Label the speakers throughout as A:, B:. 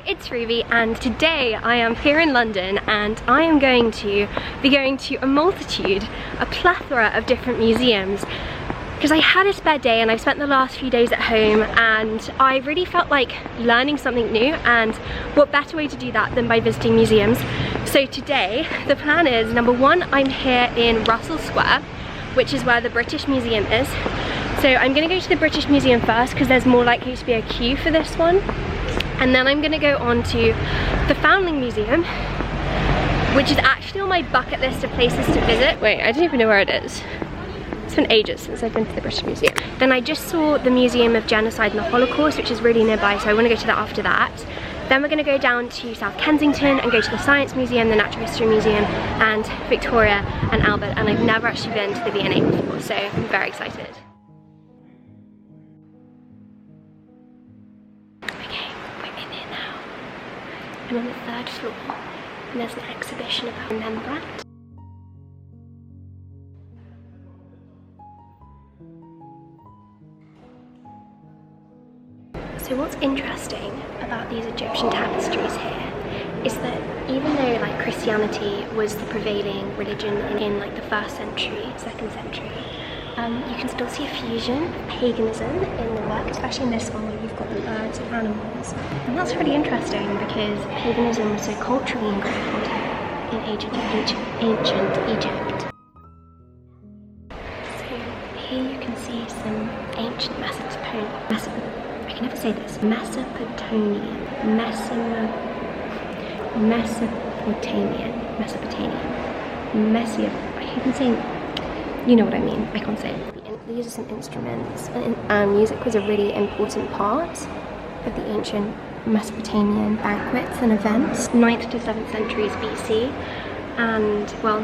A: it's Ruby, and today I am here in London and I am going to be going to a plethora of different museums because I had a spare day and I've spent the last few days at home and I really felt like learning something new, and what better way to do that than by visiting museums. So today the plan is, number one, I'm here in Russell Square, which is where the British Museum is. So I'm going to go to the British Museum first because there's more likely to be a queue for this one. And then I'm going to go on to the Foundling Museum, which is actually on my bucket list of places to visit. Wait, I don't even know where it is. It's been ages since I've been to the British Museum. Then I just saw the Museum of Genocide and the Holocaust, which is really nearby, so I want to go to that after that. Then we're going to go down to South Kensington and go to the Science Museum, the Natural History Museum, and Victoria and Albert. And I've never actually been to the V&A before, so I'm very excited. I'm on the 3rd floor and there's an exhibition about Rembrandt. So what's interesting about these Egyptian tapestries here is that even though like Christianity was the prevailing religion in like the 1st century, 2nd century, you can still see a fusion of paganism in the work, especially in this one where you've got the birds and animals. And that's really interesting because paganism was so culturally ingrained in ancient Egypt. So here you can see some ancient Mesopotamian, I can never say this, I can say, you know what I mean, I can't say it. These are some instruments, and music was a really important part of the ancient Mesopotamian banquets and events. 9th to 7th centuries BC, and well,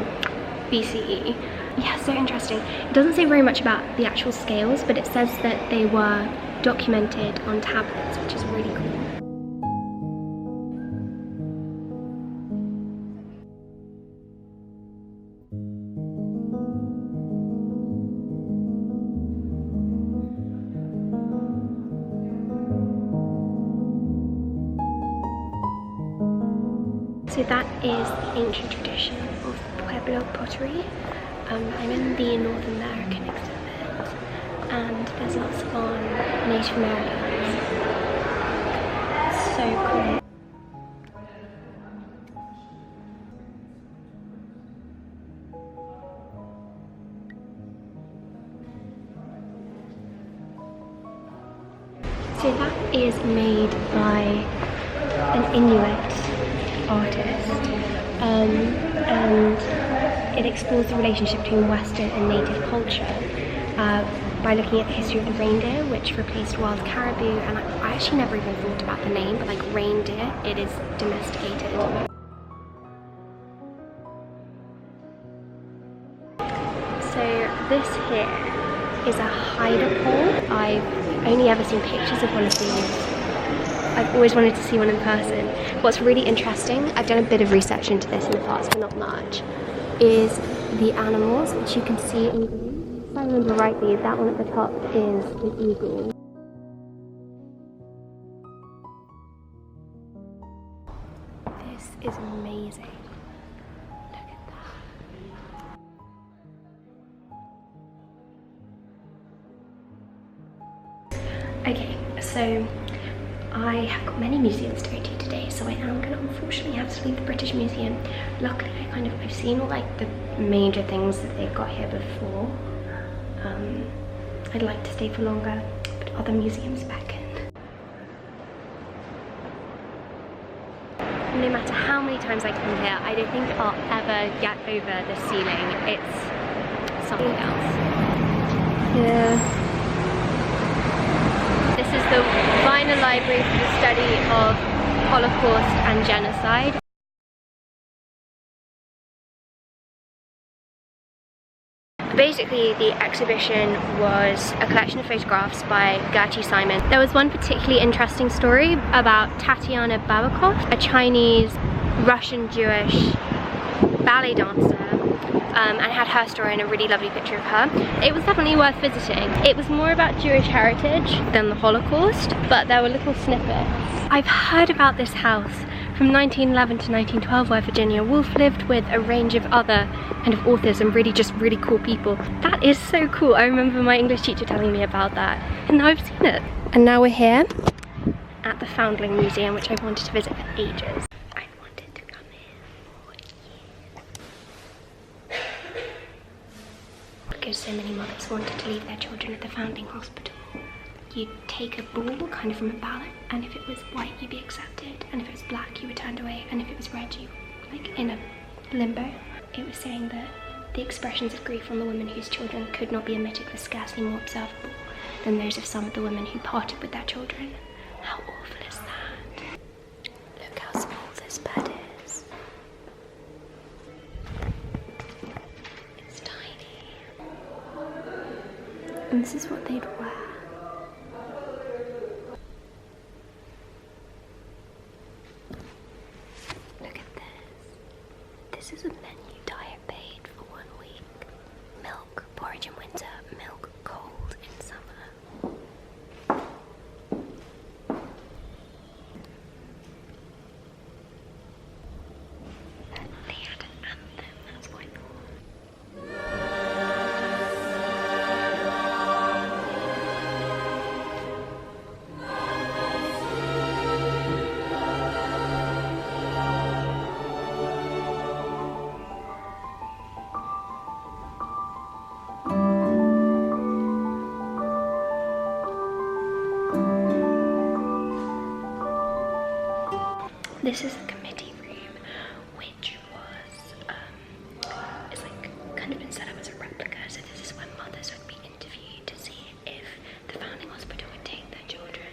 A: BCE. Yeah, so interesting. It doesn't say very much about the actual scales, but it says that they were documented on tablets, which is really cool. So that is the ancient tradition of Pueblo pottery. I'm in the North American exhibit, and there's lots on Native Americans. So cool. So that is made by an Inuit artist, and it explores the relationship between Western and native culture by looking at the history of the reindeer, which replaced wild caribou. And I actually never even thought about the name, but like reindeer, it is domesticated. So this here is a hider pole. I've only ever seen pictures of one of these. I've always wanted to see one in person. What's really interesting, I've done a bit of research into this in the past, but not much, is the animals, which you can see in green. If I remember rightly, that one at the top is the eagle. This is amazing. Look at that. Okay, so I have got many museums to go to today, so I am going to unfortunately have to leave the British Museum. Luckily, I've seen all like the major things that they've got here before. I'd like to stay for longer, but other museums beckon. No matter how many times I come here, I don't think I'll ever get over the ceiling. It's something else. Yeah. This is the Weiner Library for the study of Holocaust and genocide. Basically, the exhibition was a collection of photographs by Gertie Simon. There was one particularly interesting story about Tatiana Babakov, a Chinese, Russian-Jewish ballet dancer and had her story and a really lovely picture of her. It was definitely worth visiting. It was more about Jewish heritage than the Holocaust, but there were little snippets. I've heard about this house from 1911 to 1912 where Virginia Woolf lived with a range of other kind of authors and really cool people. That is so cool. I remember my English teacher telling me about that, and now I've seen it. And now we're here at the Foundling Museum, which I've wanted to visit for ages. I've wanted to come here for years. Because so many mothers wanted to leave their children at the Foundling Hospital. You'd take a ball kind of from a ballot, and if it was white you'd be accepted, and if it was black you were turned away, and if it was red you were like in a limbo. It was saying that the expressions of grief on the women whose children could not be admitted were scarcely more observable than those of some of the women who parted with their children. How awful is that? Look how small this bed is. It's tiny. And this is what they'd wear. Look at this. This is a menu diet paid for 1 week. Milk, porridge in winter, milk cold in summer. This is the committee room, which was, it's like kind of been set up as a replica, so this is where mothers would be interviewed to see if the Foundling Hospital would take their children.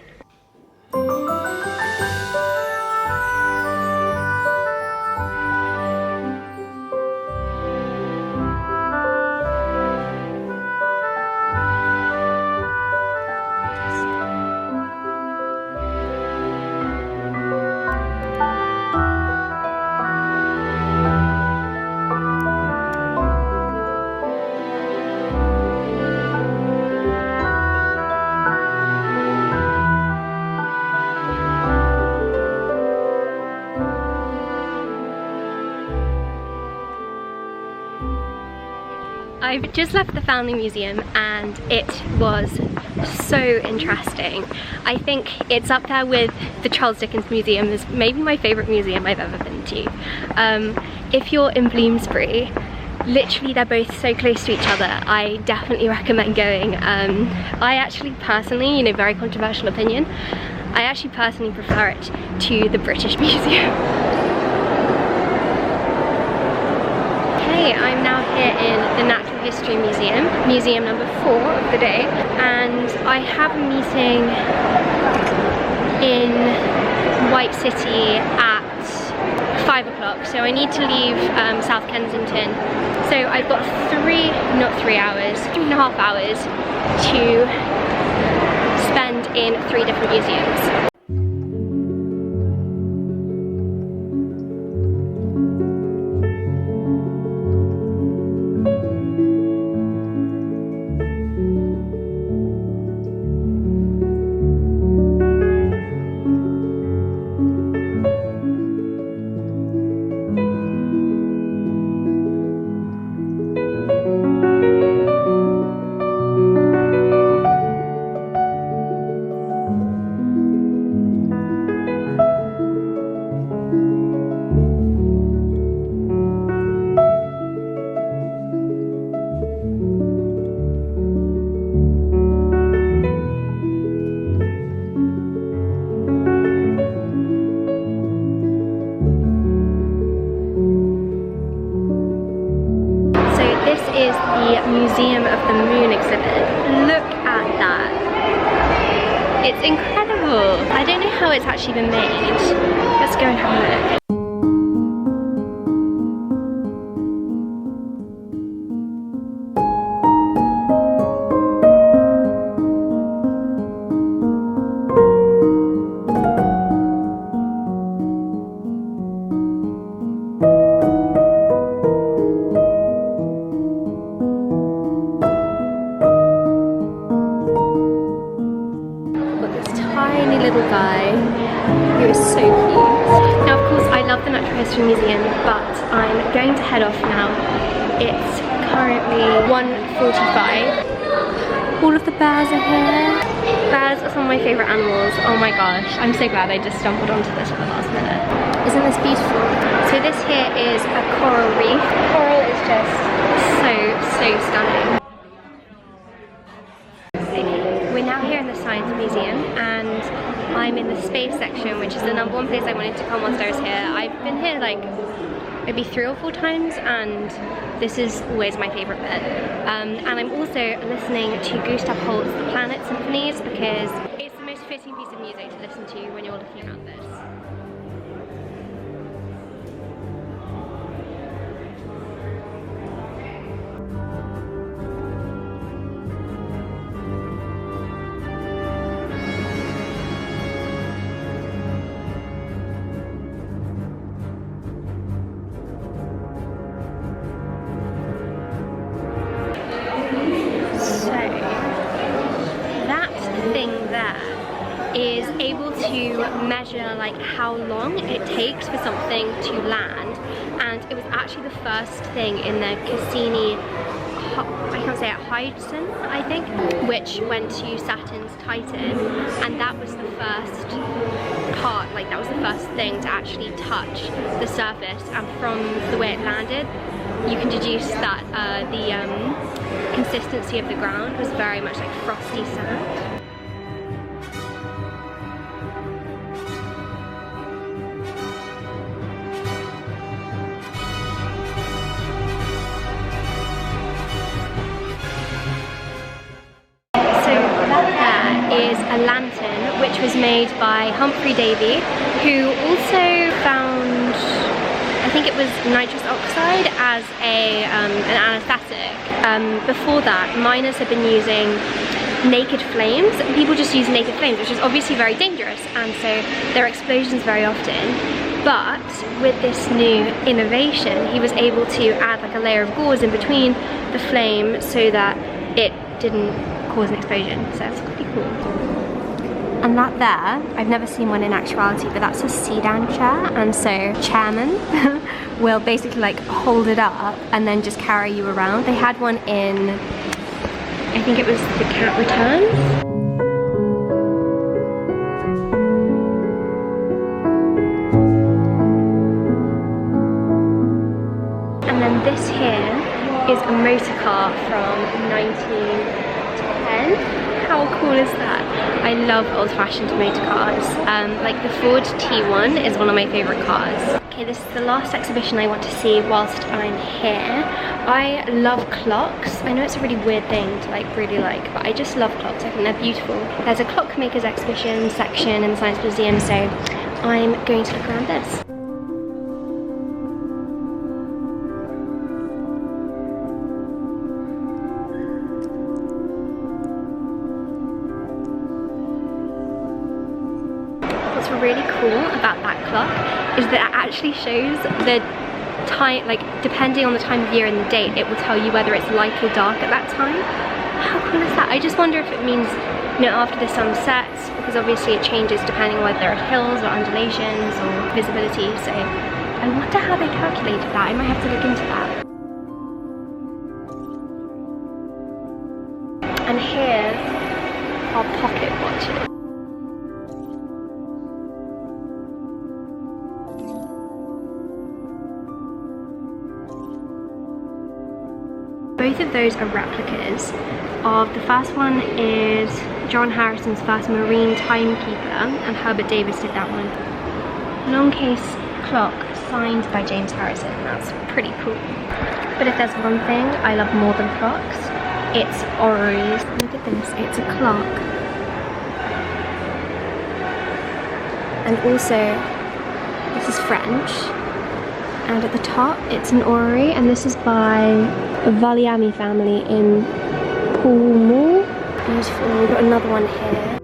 A: I've just left the Foundling Museum and it was so interesting. I think it's up there with the Charles Dickens Museum. It's maybe my favourite museum I've ever been to. If you're in Bloomsbury, literally they're both so close to each other. I definitely recommend going. I actually personally, you know, very controversial opinion, I actually personally prefer it to the British Museum. Okay, I'm now here in the Natural History Museum, museum number 4 of the day, and I have a meeting in White City at 5 o'clock, so I need to leave South Kensington. So I've got 2.5 hours to spend in 3 different museums. is the Museum of the Moon exhibit. Look at that. It's incredible. I don't know how it's actually been made. Let's go and have a look. the Natural History Museum, but I'm going to head off now. It's currently 1:45. All of the bears are here. Bears are some of my favourite animals. Oh my gosh, I'm so glad I just stumbled onto this at the last minute. Isn't this beautiful? So this here is a coral reef. Coral is just so stunning. We're now here in the Science Museum and I'm in the space section, which is the #1 place I wanted to come whilst I was here. I've been here like maybe 3 or 4 times and this is always my favourite bit. And I'm also listening to Gustav Holst's The Planet Symphonies because it's the most fitting piece of music to listen to when you're looking around this. Is able to measure like how long it takes for something to land, and it was actually the first thing in the Cassini, I can't say it, Hydson, I think, which went to Saturn's Titan, and that was the first part, like that was the first thing to actually touch the surface, and from the way it landed you can deduce that the consistency of the ground was very much like frosty sand. Is a lantern which was made by Humphrey Davy, who also found, I think it was nitrous oxide as an anaesthetic. Before that, miners had been using naked flames, and people just use naked flames, which is obviously very dangerous, and so there are explosions very often. But with this new innovation, he was able to add like a layer of gauze in between the flame so that it didn't cause an explosion, so that's pretty cool. And that there, I've never seen one in actuality, but that's a sedan chair, and so chairmen will basically like hold it up and then just carry you around. They had one in, I think it was The Cat Returns. And then this here is a motor car from 1910. How cool is that? I love old-fashioned motor cars. Like the Ford T1 is one of my favourite cars. Okay, this is the last exhibition I want to see whilst I'm here. I love clocks. I know it's a really weird thing to like really like, but I just love clocks. I think they're beautiful. There's a clockmakers exhibition section in the Science Museum, so I'm going to look around this. What's really cool about that clock is that it actually shows the time, like depending on the time of year and the date, it will tell you whether it's light or dark at that time. How cool is that? I just wonder if it means, you know, after the sun sets, because obviously it changes depending on whether there are hills or undulations or visibility, so I wonder how they calculated that. I might have to look into that. And here are pocket watches. Both of those are replicas of, the first one is John Harrison's first marine timekeeper, and Herbert Davis did that one. Long case clock signed by James Harrison. That's pretty cool. But if there's one thing I love more than clocks, it's orreries. Look at this, it's a clock. And also, this is French. And at the top, it's an orrery, and this is by a Valiami family in Poulmour. Beautiful. We've got another one here.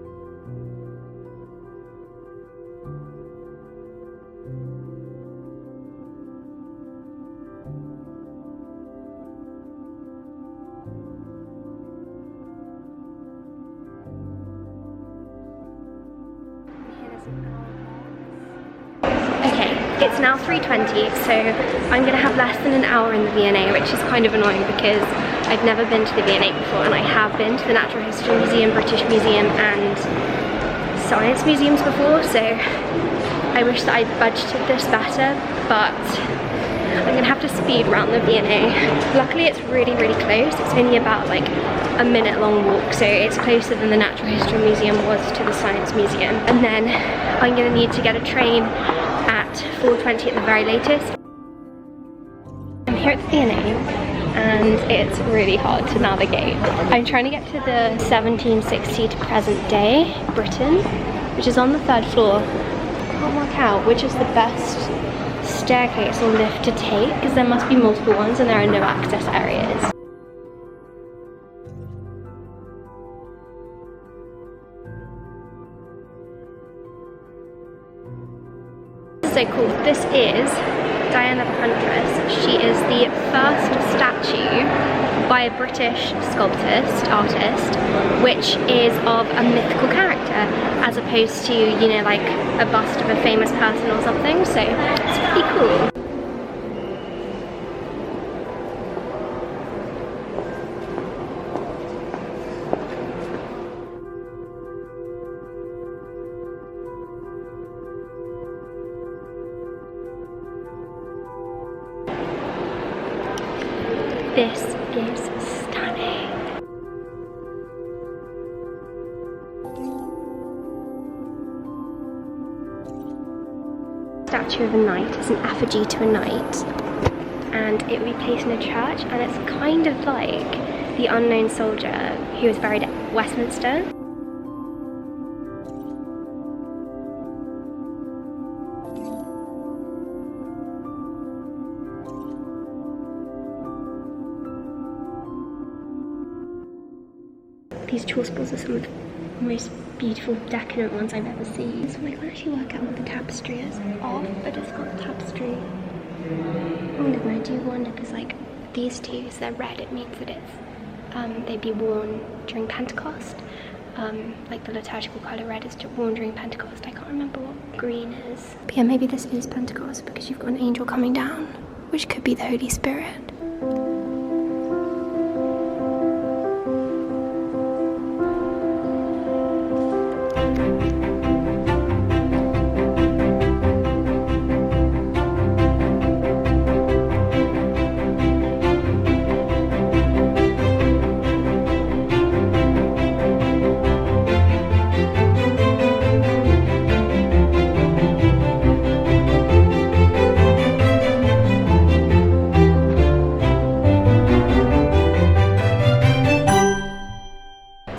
A: Okay, It's now 3:20, so I'm gonna have less than an hour in the V&A, which is kind of annoying because I've never been to the V&A before, and I have been to the Natural History Museum, British Museum and Science Museums before, so I wish that I'd budgeted this better, but I'm gonna have to speed around the V&A. Luckily it's really close. It's only about like a minute long walk, so it's closer than the Natural History Museum was to the Science Museum. And then I'm gonna need to get a train at 4:20 at the very latest. I'm here at the V&A and it's really hard to navigate. I'm trying to get to the 1760 to present day Britain, which is on the 3rd floor. I can't work out which is the best staircase or lift to take because there must be multiple ones and there are no access areas. So cool. This is Diana the Huntress. She is the first statue by a British artist, which is of a mythical character as opposed to, you know, like a bust of a famous person or something, so it's pretty cool. This is stunning. Statue of a knight is an effigy to a knight, and it will be placed in a church, and it's kind of like the unknown soldier who was buried at Westminster. These chasubles are some of the most beautiful decadent ones I've ever seen. So I can't actually work out what the tapestry is of, but it's got the tapestry. And I do wonder, because like these two, so they're red, it means that it's they'd be worn during Pentecost. Like the liturgical colour red is worn during Pentecost. I can't remember what green is. But yeah, maybe this is Pentecost because you've got an angel coming down, which could be the Holy Spirit.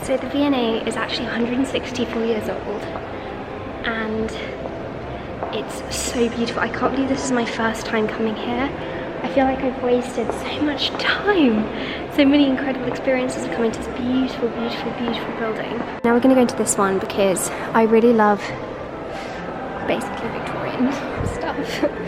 A: So the V&A is actually 164 years old and it's so beautiful. I can't believe this is my first time coming here. I feel like I've wasted so much time. So many incredible experiences of coming to this beautiful building. Now we're going to go into this one because I really love basically Victorian stuff.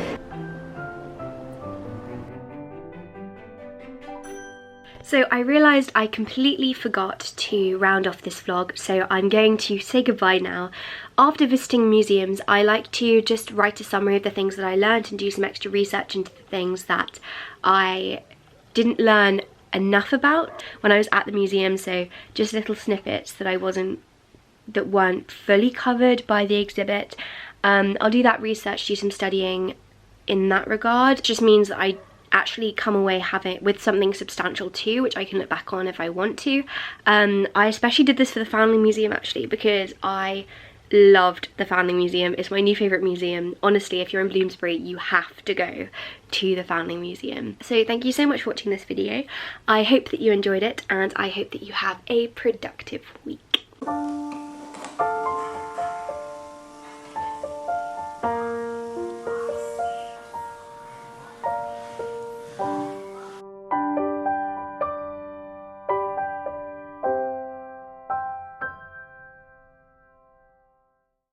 A: So I realised I completely forgot to round off this vlog, so I'm going to say goodbye now. After visiting museums, I like to just write a summary of the things that I learned and do some extra research into the things that I didn't learn enough about when I was at the museum, so just little snippets that weren't fully covered by the exhibit. I'll do that research, do some studying in that regard. It just means that I actually come away with something substantial too, which I can look back on if I want to. I especially did this for the Foundling Museum actually because I loved the Foundling Museum. It's my new favourite museum. Honestly, if you're in Bloomsbury, you have to go to the Foundling Museum. So thank you so much for watching this video. I hope that you enjoyed it and I hope that you have a productive week.